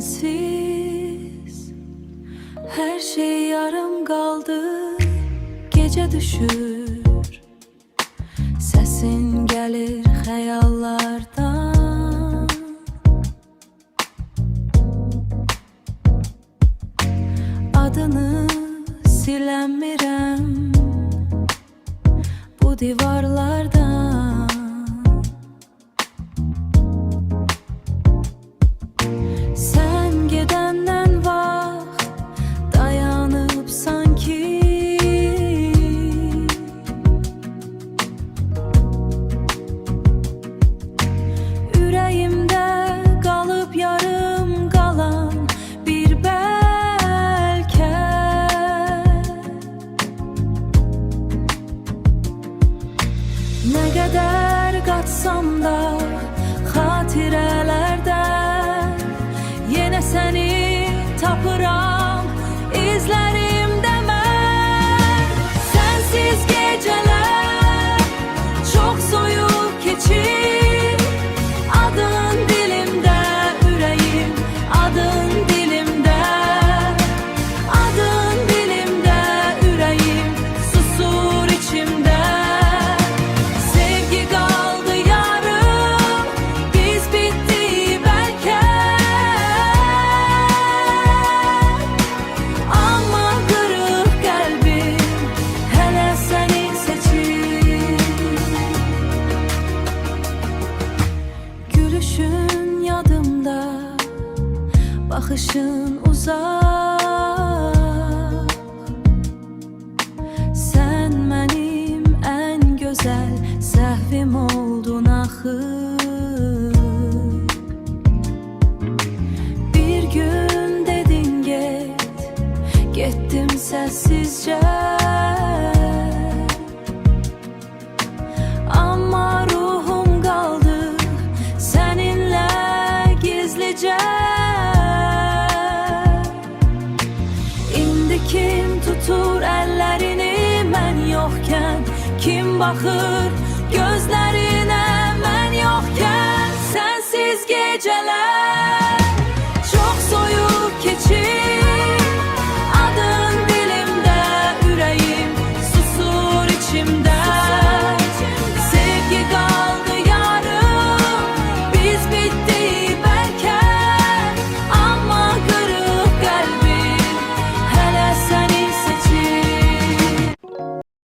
sensiz her şey yarım kaldı. Gece düşür, sesin gelir hayallardan. Adını silemirəm bu divarlardan. Sen gedenden vaxt dayanıp sanki yüreğimde kalıp yarım kalan bir belki. Ne kadar kaçsam da hatirələrdən yine seni tapıram izlerimde mən. Sensiz geceler çok soyup keçir. Adın dilimde, yüreğim adın dilimde. Adın dilimde, yüreğim susur içimde. Sevgi kaldı yarım, biz bitti belki. Ama kırık kalbim hele seni seçir. Gülüşün yadımda, bakışın uzak. Sen benim en güzel səhvim oldun axır. Bir gün dedin get, getdim səssizcə. Ama ruhum kaldı seninle gizlice. İndi kim tutur ellerini mən yoxkən? Kim bakır gözlerine mən yoxkən? Sensiz geceler çok soyup keçir.